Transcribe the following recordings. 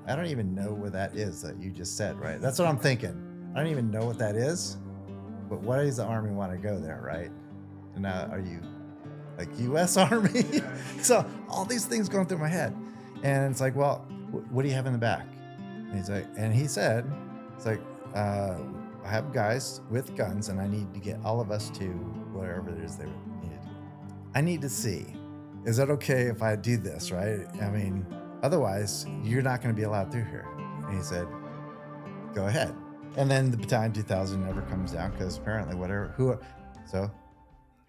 I don't even know where that is that you just said, right? That's what I'm thinking. I don't even know what that is, but why does the Army want to go there, right? And now, are you like U.S. Army? So all these things going through my head, and it's like, well, what do you have in the back? And he's like, and he said, it's like, I have guys with guns, and I need to get all of us to wherever it is they needed to go. I need to see, is that okay if I do this, right? I mean, otherwise, you're not going to be allowed through here. And he said, go ahead. And then the Battalion 2000 never comes down because apparently, so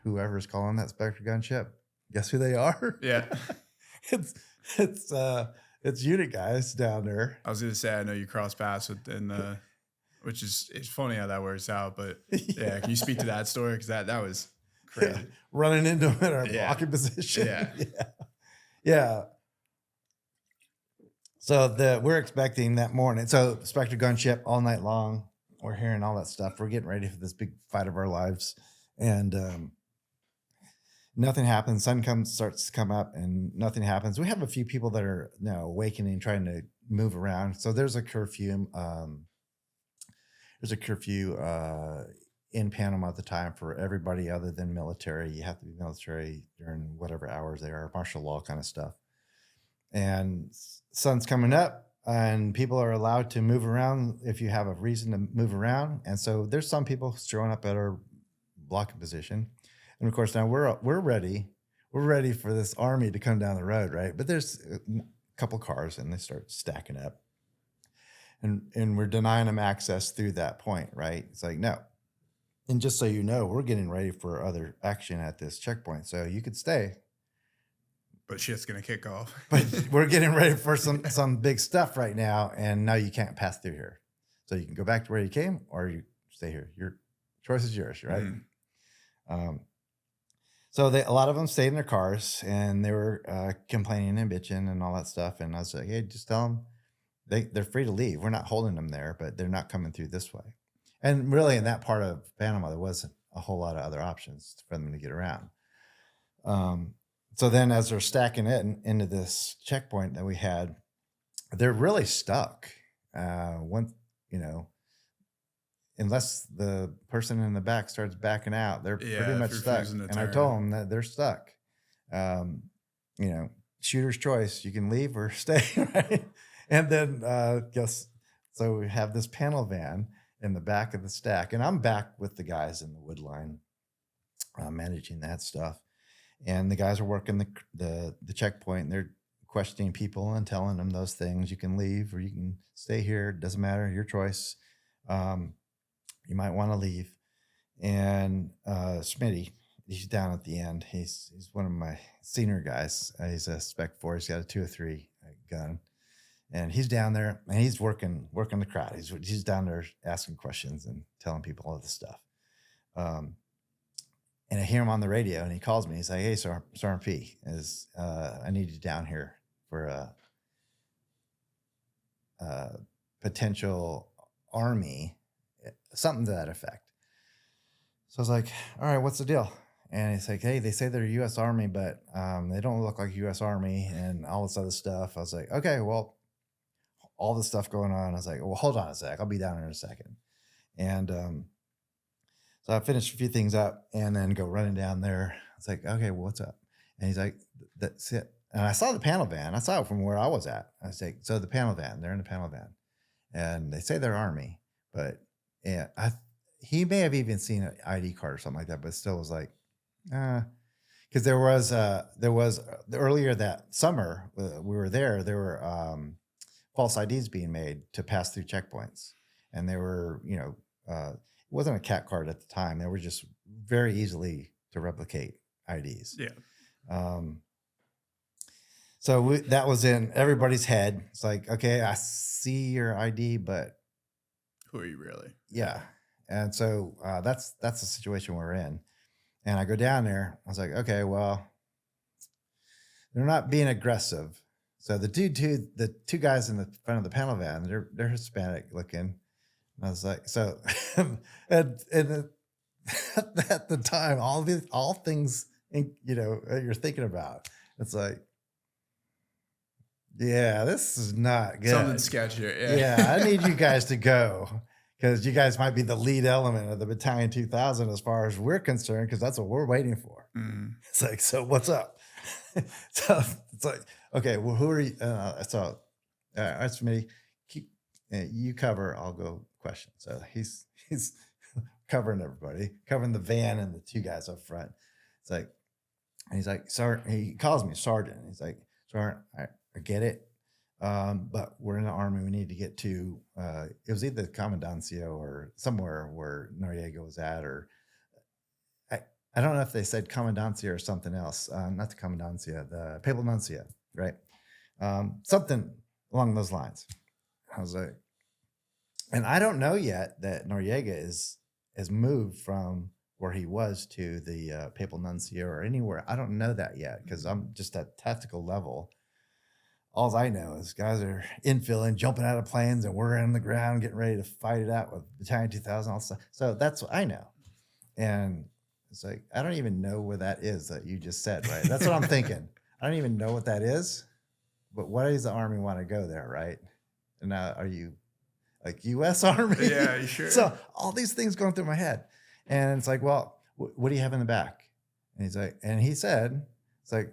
whoever's calling that Spectre gunship, guess who they are? Yeah. it's it's it's unit guys down there. I was gonna say I know you cross paths with which is it's funny how that works out, but yeah, can you speak to that story? Because that was crazy. Yeah. Running into them in our blocking position. Yeah. So we're expecting that morning. So Spectre gunship all night long. We're hearing all that stuff. We're getting ready for this big fight of our lives. And nothing happens. Sun starts to come up and nothing happens. We have a few people that are awakening, trying to move around. So there's a curfew. There's a curfew in Panama at the time for everybody other than military. You have to be military during whatever hours they are, martial law kind of stuff. And sun's coming up and people are allowed to move around if you have a reason to move around. And so there's some people showing up at our blocking position. And of course, now we're ready. We're ready for this army to come down the road, right? But there's a couple cars and they start stacking up. And we're denying them access through that point, right? It's like, no. And just so you know, we're getting ready for other action at this checkpoint. So you could stay. But shit's going to kick off. But we're getting ready for some big stuff right now. And now you can't pass through here. So you can go back to where you came or you stay here. Your choice is yours, right? So a lot of them stayed in their cars and they were complaining and bitching and all that stuff. And I was like, hey, just tell them they're free to leave. We're not holding them there, but they're not coming through this way. And really in that part of Panama, there wasn't a whole lot of other options for them to get around. So then as they're stacking it into this checkpoint that we had, they're really stuck. Unless the person in the back starts backing out, they're pretty much stuck. And I told them that they're stuck. Shooter's choice. You can leave or stay, right? And then so we have this panel van in the back of the stack. And I'm back with the guys in the wood line managing that stuff. And the guys are working the checkpoint and they're questioning people and telling them those things. You can leave or you can stay here. It doesn't matter. Your choice. You might want to leave. And Smitty, he's down at the end. He's one of my senior guys. He's a Spec 4. He's got a 203 gun. And he's down there and he's working the crowd. He's down there asking questions and telling people all this stuff. And I hear him on the radio and he calls me. He's like, hey, Sergeant P, I need you down here for a potential army, something to that effect. So I was like, all right, what's the deal? And he's like, hey, they say they're U.S. Army, but they don't look like U.S. Army and all this other stuff. I was like, okay, well, all this stuff going on. I was like, well, hold on a sec. I'll be down in a second. And so I finished a few things up and then go running down there. It's like, okay, well, what's up? And he's like, that's it. And I saw the panel van. I saw it from where I was at. I was like, so the panel van, they're in the panel van. And they say they're Army, but he may have even seen an ID card or something like that, but still was like, because there was earlier that summer we were there were false IDs being made to pass through checkpoints. And they were, it wasn't a cat card at the time. They were just very easily to replicate IDs. Yeah. So that was in everybody's head. It's like, okay, I see your ID, but who are you really? Yeah. And so that's the situation we're in. And I go down there. I was like, okay, well, they're not being aggressive. So the two guys in the front of the panel van, they're Hispanic looking. And I was like, so, and at the time, all things, you're thinking about, it's like, yeah, this is not Something good. sketchier. Yeah, I Yeah. need you guys to go because you guys might be the lead element of the Battalion 2000 as far as we're concerned, because that's what we're waiting for. Mm. It's like, so what's up? So it's like, okay, well, who are you? All right, Smitty, keep you cover. I'll go question. So he's covering everybody, covering the van and the two guys up front. It's like, and he's like, Sergeant. He calls me Sergeant. He's like, Sergeant, I get it, but we're in the Army. We need to get to. It was either Comandancia or somewhere where Noriega was at, or I don't know if they said Comandancia or something else. Not the Comandancia, the Papal Nuncia, right? Something along those lines. I was like, and I don't know yet that Noriega has moved from where he was to the Papal Nuncio or anywhere. I don't know that yet because I'm just at tactical level. All I know is guys are infilling, jumping out of planes, and we're on the ground getting ready to fight it out with Battalion 2000. All stuff. So that's what I know. And it's like, I don't even know where that is that you just said, right? That's what I'm thinking. I don't even know what that is, but why does the Army want to go there, right? And now are you like U.S. Army? Yeah, you sure. So all these things going through my head. And it's like, well, what do you have in the back? And he's like, and he said, it's like,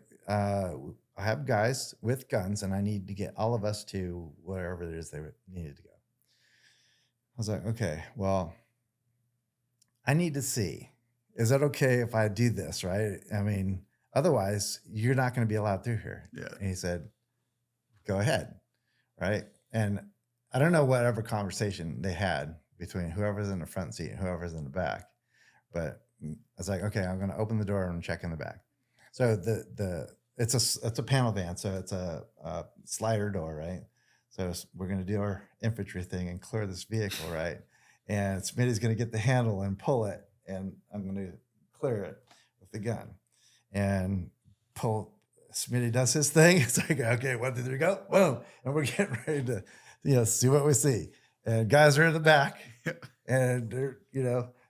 I have guys with guns and I need to get all of us to wherever it is they needed to go. I was like, okay, well, I need to see. Is that okay if I do this, right? I mean, otherwise, you're not going to be allowed through here. Yeah. And he said, go ahead, right? And I don't know whatever conversation they had between whoever's in the front seat and whoever's in the back, but I was like, okay, I'm going to open the door and check in the back. So it's a panel van, so it's a slider door, right? So we're going to do our infantry thing and clear this vehicle, right? And Smitty's going to get the handle and pull it, and I'm going to clear it with the gun and pull. Smitty does his thing. It's like, okay, 1, 2, 3, go, boom, and we're getting ready to see what we see. And guys are in the back, and they're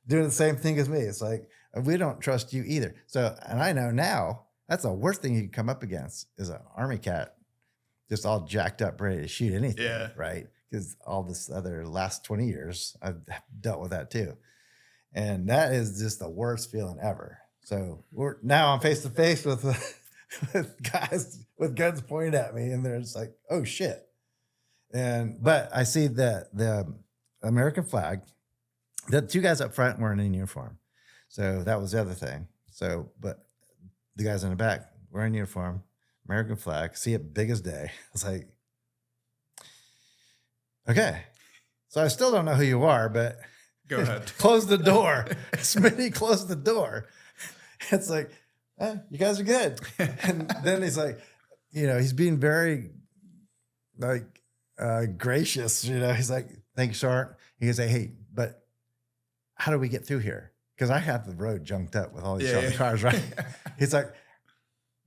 doing the same thing as me. It's like, we don't trust you either. So, and I know now that's the worst thing you can come up against is an Army cat just all jacked up, ready to shoot anything, Yeah. right? Because all this other last 20 years, I've dealt with that too. And that is just the worst feeling ever. So I'm face to face with guys with guns pointed at me, and they're just like, oh shit. But I see that the American flag, the two guys up front weren't in uniform. So that was the other thing. So, but the guys in the back were in uniform, American flag, see it big as day. It's like, okay. So I still don't know who you are, but Go ahead. close the door. Smitty closed the door. It's like, you guys are good. And then he's like, he's being very gracious. He's like, thank you, Sergeant. He goes, hey, but how do we get through here? Because I have the road junked up with all these other cars, right? He's like,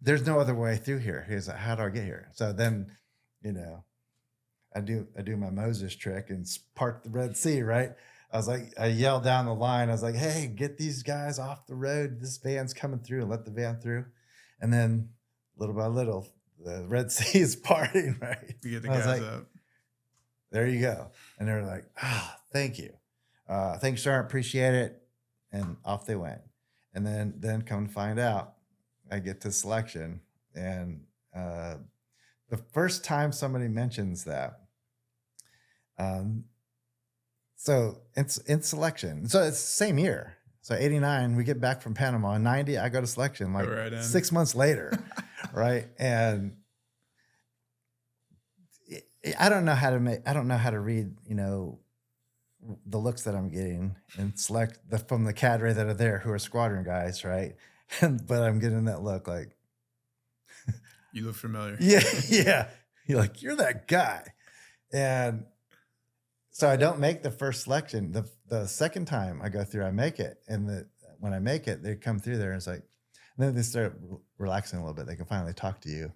there's no other way through here. He's like, how do I get here? So then, I do my Moses trick and part the Red Sea, right? I was like, I yelled down the line. I was like, hey, get these guys off the road. This van's coming through, and let the van through. And then little by little, the Red Sea is parting, right? You get the I was guys like, up. there you go. And they're like, thank you. Thanks, Sergeant. Appreciate it. And off they went. And then come to find out, I get to selection. And the first time somebody mentions that, so it's in selection. So it's the same year. So 89, we get back from Panama. 90, I go to selection like Right in. 6 months later, right? And I don't know how to read, the looks that I'm getting and select from the cadre that are there who are squadron guys, right? But I'm getting that look like, You look familiar. yeah. You're that guy. And so I don't make the first selection. The second time I go through, I make it. And when I make it, they come through there and it's like, and then they start relaxing a little bit. They can finally talk to you.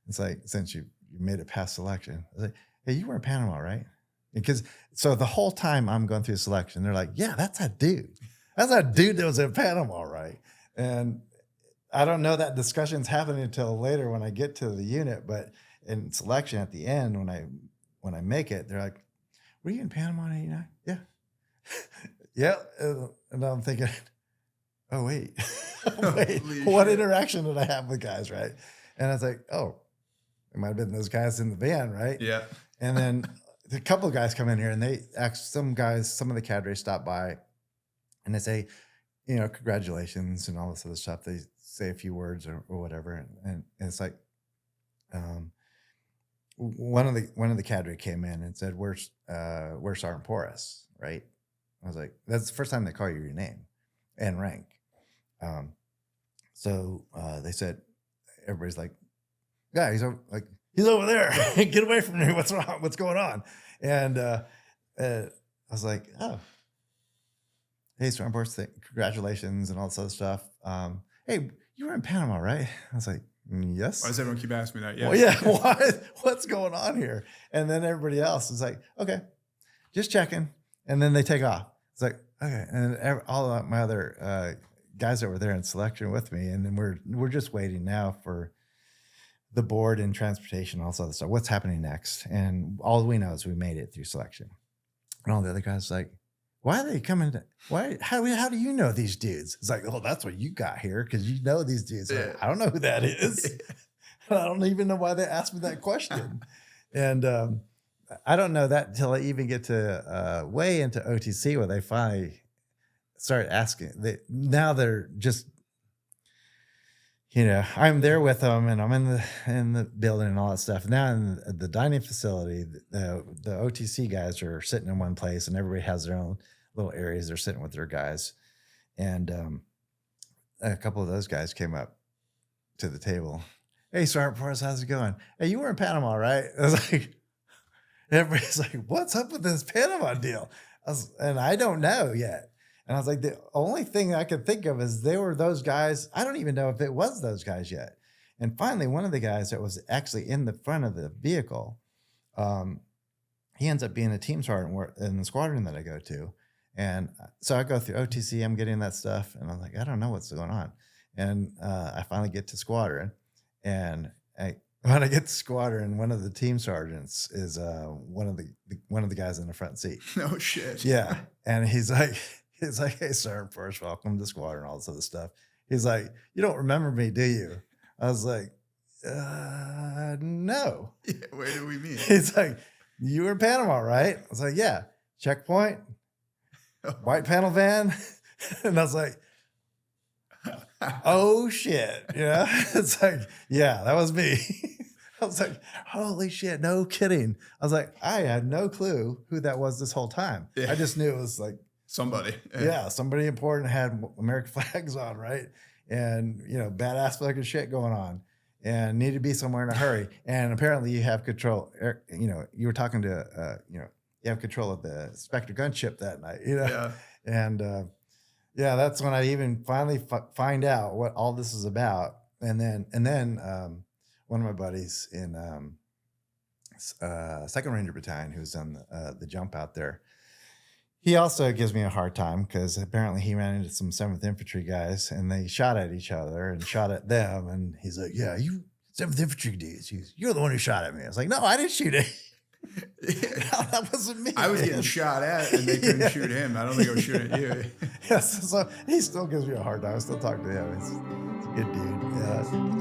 It's like, since you made it past selection, I was like, hey, you were in Panama, right? Because so the whole time I'm going through selection, they're like, yeah, that's that dude. That's that dude that was in Panama, right? And I don't know that discussion's happening until later when I get to the unit, but in selection at the end, when I make it, they're like, "Were you in Panama in '89?" Yeah, yeah. And I'm thinking, oh wait, wait, Holy what shit. interaction did I have with guys, right? And I was like, oh, it might have been those guys in the van, right? Yeah. And then a couple of guys come in here, and they some of the cadres stop by, and they say, congratulations and all this other stuff. They say a few words or whatever, and it's like, one of the cadre came in and said, "Where's Sergeant Porras?" Right? I was like, "That's the first time they call you your name and rank." So they said, everybody's like, "Yeah, he's over there. Get away from me! What's wrong? What's going on?" And I was like, "Oh, hey, Sergeant Porras, congratulations and all this other stuff. Hey, you were in Panama, right?" I was like, "Yes." Why does everyone keep asking me that? Yeah. Well, yeah. What's going on here? And then everybody else is like, "Okay, just checking." And then they take off. It's like, okay. And then all of my other guys that were there in selection with me, and then we're just waiting now for the board and transportation, all this other stuff. What's happening next? And all we know is we made it through selection. And all the other guys like, "Why are they coming? How do you know these dudes?" It's like, "Oh, that's what you got here because you know these dudes." Yeah. Like, I don't know who that is. I don't even know why they asked me that question. And I don't know that until I even get to way into OTC where they finally start asking. Now they're just, I'm there with them and I'm in the building and all that stuff. Now in the dining facility, the OTC guys are sitting in one place and everybody has their own little areas. They're sitting with their guys. And a couple of those guys came up to the table. "Hey, Sergeant Porras, how's it going? Hey, you were in Panama, right?" I was like, everybody's like, "What's up with this Panama deal?" And I don't know yet. And I was like, the only thing I could think of is they were those guys. I don't even know if it was those guys yet. And finally, one of the guys that was actually in the front of the vehicle, he ends up being a team sergeant in the squadron that I go to. And so I go through OTC, I'm getting that stuff. And I'm like, I don't know what's going on. And I finally get to squadron. And when I get to squadron, one of the team sergeants is one of the guys in the front seat. No shit. Yeah, and he's like, "Hey, Sergeant Porras, welcome to squadron," all this other stuff. He's like, "You don't remember me, do you?" I was like, "No." Yeah, where do we meet? He's like, "You were in Panama, right?" I was like, "Yeah." Checkpoint, white panel van, and I was like, "Oh shit!" It's like, yeah, that was me. I was like, "Holy shit, no kidding!" I was like, I had no clue who that was this whole time. Yeah. I just knew it was like, Somebody. yeah, somebody important had American flags on, right? And badass fucking shit going on, and needed to be somewhere in a hurry. And apparently, you have control. You were talking to, you have control of the Spectre gunship that night. Yeah. And yeah, that's when I even finally find out what all this is about. And then one of my buddies in Second Ranger Battalion, who's on the jump out there, he also gives me a hard time because apparently he ran into some 7th Infantry guys and they shot at each other and shot at them. And he's like, "Yeah, you 7th Infantry dudes, you're the one who shot at me." I was like, "No, I didn't shoot it." No, that wasn't me. I was man. getting shot at and they couldn't shoot him. I don't think I was shooting at you. Yes, so he still gives me a hard time. I still talk to him. He's a good dude. Yeah.